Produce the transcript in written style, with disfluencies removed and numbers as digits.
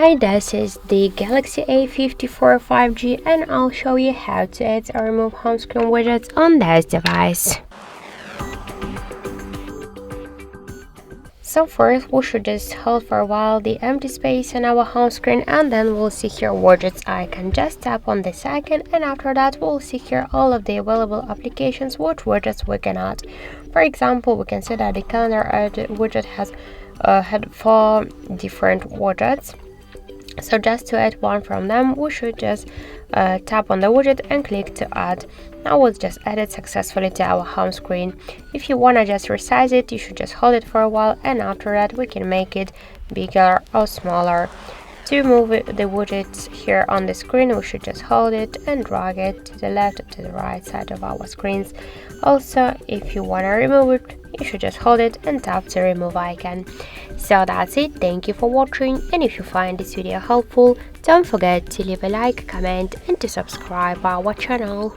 Hi, this is the Galaxy A54 5G and I'll show you how to add or remove home screen widgets on this device. So first, we should just hold for a while the empty space on our home screen and then we'll see here widgets icon. Just tap on this icon and after that we'll see here all of the available applications which widgets we can add. For example, we can see that the calendar widget has had 4 different widgets. So just to add one from them, we should just tap on the widget and click to add. Now we'll just add it successfully to our home screen. If you want to just resize it, you should just hold it for a while and after that we can make it bigger or smaller. To move the widgets here on the screen, we should just hold it and drag it to the left or to the right side of our screens. Also, if you want to remove it, you should just hold it and tap the remove icon. So that's it. Thank you for watching, and if you find this video helpful, don't forget to leave a like, comment and to subscribe our channel.